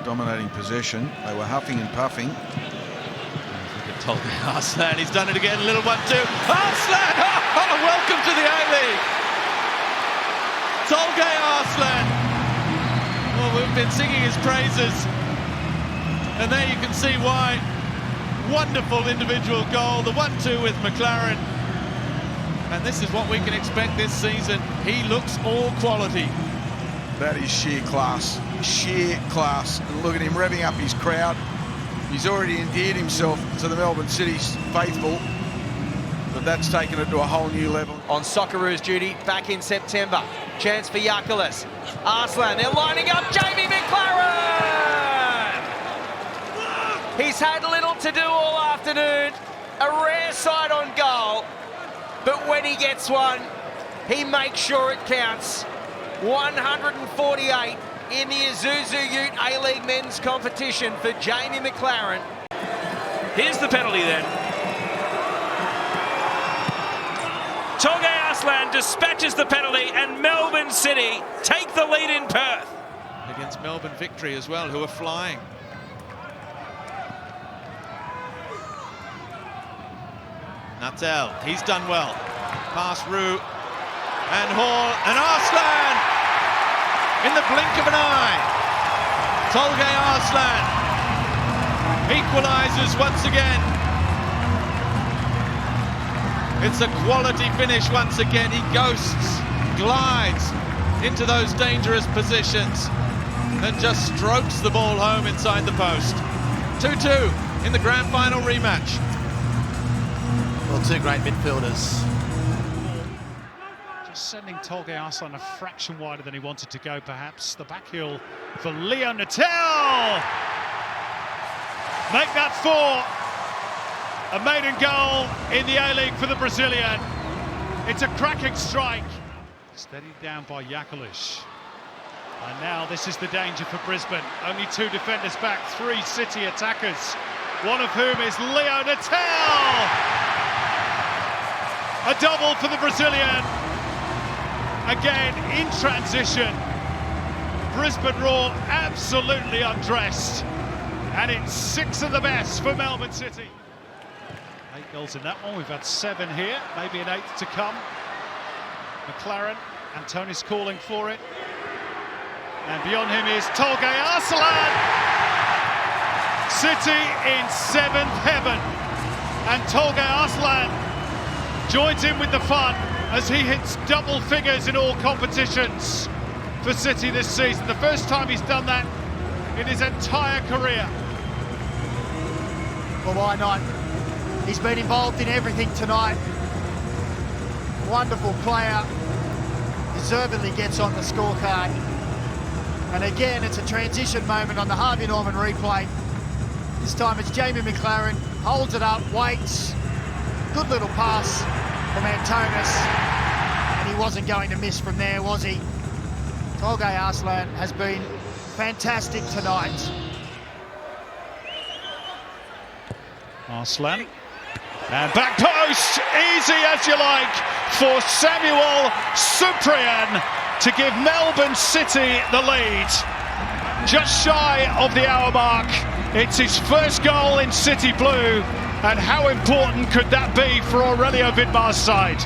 dominating possession. They were huffing and puffing. Look at Tolgay Arslan, he's done it again, a little 1-2. Arslan! Oh, welcome to the A-League! Tolgay Arslan! Well, we've been singing his praises. And there you can see why. Wonderful individual goal, the 1-2 with McLaren. And this is what we can expect this season. He looks all quality. That is sheer class. Sheer class. And look at him revving up his crowd. He's already endeared himself to the Melbourne City's faithful, but that's taken it to a whole new level. On Socceroos duty back in September. Chance for Yakulis. Arslan, they're lining up Jamie McLaren! He's had little to do all afternoon. A rare sight on goal. But when he gets one, he makes sure it counts. 148 in the Isuzu UTE A-League men's competition for Jamie McLaren. Here's the penalty then. Tolgay Arslan dispatches the penalty and Melbourne City take the lead in Perth. Against Melbourne Victory as well, who are flying. Nuttall, he's done well. Pass Roux and Hall and Arslan in the blink of an eye. Tolgay Arslan equalizes once again. It's a quality finish once again. He ghosts, glides into those dangerous positions and just strokes the ball home inside the post. 2-2 in the grand final rematch. Well, two great midfielders. Just sending Tolgay Arslan a fraction wider than he wanted to go, perhaps. The back heel for Leo Nuttall. Make that 4. A maiden goal in the A-League for the Brazilian. It's a cracking strike. Steadied down by Yakulis. And now this is the danger for Brisbane. Only 2 defenders back, 3 City attackers. One of whom is Leo Nuttall. A double for the Brazilian. Again, in transition. Brisbane Roar absolutely undressed. And it's 6 of the best for Melbourne City. 8 goals in that one. We've had 7 here. Maybe an 8th to come. McLaren, Antonis calling for it. And beyond him is Tolgay Arslan. City in 7th heaven. And Tolgay Arslan joins in with the fun as he hits double figures in all competitions for City this season. The first time he's done that in his entire career. Well, why not? He's been involved in everything tonight. Wonderful player. Deservedly gets on the scorecard. And again, it's a transition moment on the Harvey Norman replay. This time it's Jamie McLaren, holds it up, waits. Good little pass from Antonis, and he wasn't going to miss from there, was he? Tolgay Arslan has been fantastic tonight. Arslan, and back post, easy as you like for Samuel Cyprian to give Melbourne City the lead. Just shy of the hour mark, it's his first goal in City Blue. And how important could that be for Aurelio Vidmar's side?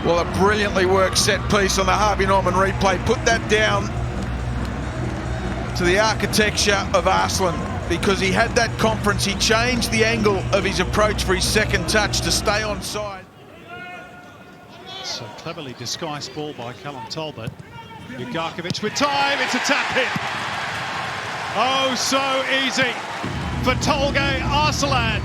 Well, a brilliantly worked set piece on the Harvey Norman replay. Put that down to the architecture of Arslan, because he had that conference. He changed the angle of his approach for his second touch to stay onside. So cleverly disguised ball by Callum Talbot. Ugarkovic with time, it's a tap in. Oh, so easy for Tolgay Arslan,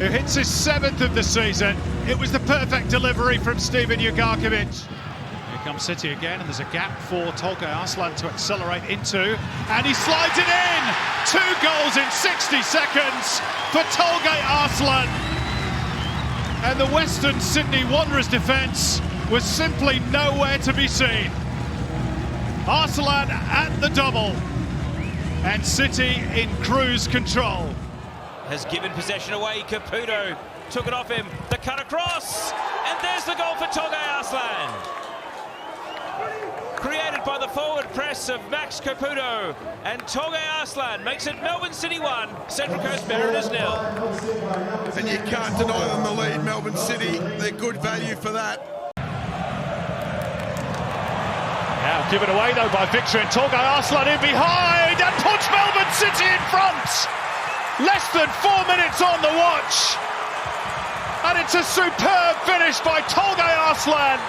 who hits his 7th of the season. It was the perfect delivery from Steven Ugarkovic. Here comes City again, and there's a gap for Tolgay Arslan to accelerate into, and he slides it in! 2 goals in 60 seconds for Tolgay Arslan. And the Western Sydney Wanderers defence was simply nowhere to be seen. Arslan at the double. And City in cruise control. Has given possession away. Caputo took it off him. The cut across. And there's the goal for Tolgay Arslan. Created by the forward press of Max Caputo, and Tolgay Arslan makes it Melbourne City 1, Central Coast Mariners 0. And you can't deny them the lead, Melbourne City. They're good value for that. Now given away though by Victor, and Tolgay Arslan in behind and puts Melbourne City in front. Less than 4 minutes on the watch. And it's a superb finish by Tolgay Arslan,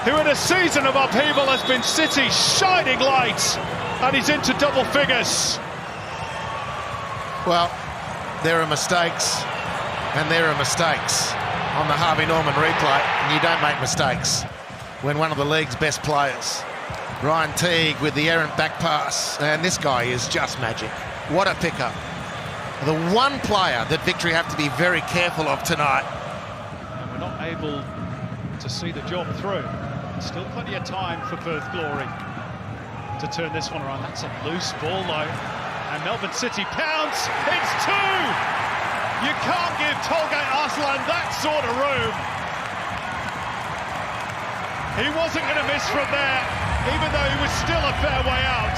who in a season of upheaval has been City's shining light, and he's into double figures. Well, there are mistakes, and there are mistakes on the Harvey Norman replay, and you don't make mistakes when one of the league's best players, Ryan Teague, with the errant back pass, and this guy is just magic. What a pickup. The one player that Victory have to be very careful of tonight. And we're not able to see the job through. Still plenty of time for Perth Glory to turn this one around. That's a loose ball though, and Melbourne City pounce. It's 2! You can't give Tolgay Arslan that sort of room. He wasn't going to miss from there, even though he was still a fair way out.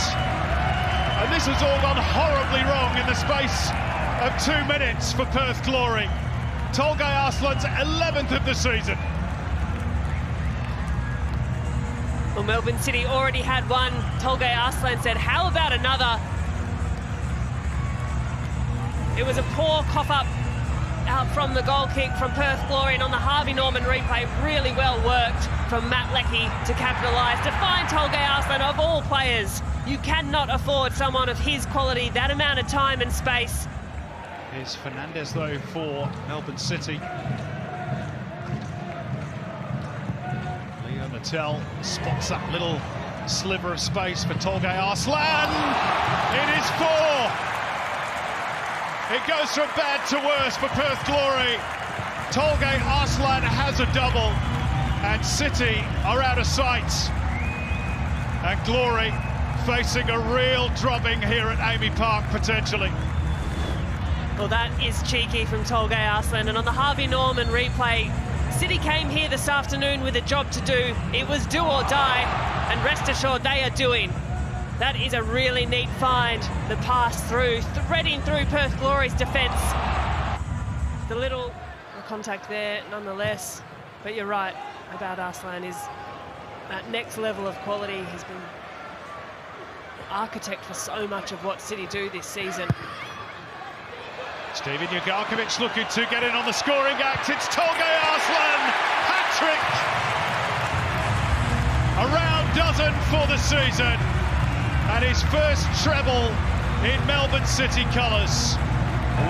And this has all gone horribly wrong in the space of 2 minutes for Perth Glory. Tolgay Arslan's 11th of the season. Well, Melbourne City already had one. Tolgay Arslan said, how about another? It was a poor cough-up out from the goal kick from Perth Glory, and on the Harvey Norman replay, really well worked from Matt Leckie to capitalise. To find Tolgay Arslan, of all players, you cannot afford someone of his quality, that amount of time and space. Here's Fernandez, though, for Melbourne City. Mattel spots that little sliver of space for Tolgay Arslan. It is 4. It goes from bad to worse for Perth Glory. Tolgay Arslan has a double, and City are out of sight. And Glory facing a real drubbing here at Amy Park, potentially. Well, that is cheeky from Tolgay Arslan, and on the Harvey Norman replay, City came here this afternoon with a job to do. It was do or die, and rest assured they are doing. That is a really neat find. The pass through, threading through Perth Glory's defence. The little contact there, nonetheless. But you're right about Arslan, is that next level of quality. Has been the architect for so much of what City do this season. Steven Ugarkovic looking to get in on the scoring act. It's Tolgay Arslan, hat-trick! A round dozen for the season, and his first treble in Melbourne City colours.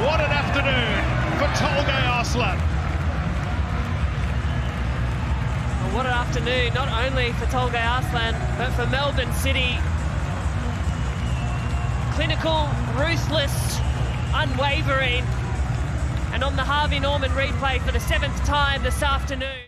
What an afternoon for Tolgay Arslan. Well, what an afternoon, not only for Tolgay Arslan, but for Melbourne City. Clinical, ruthless, unwavering, and on the Harvey Norman replay for the 7th time this afternoon.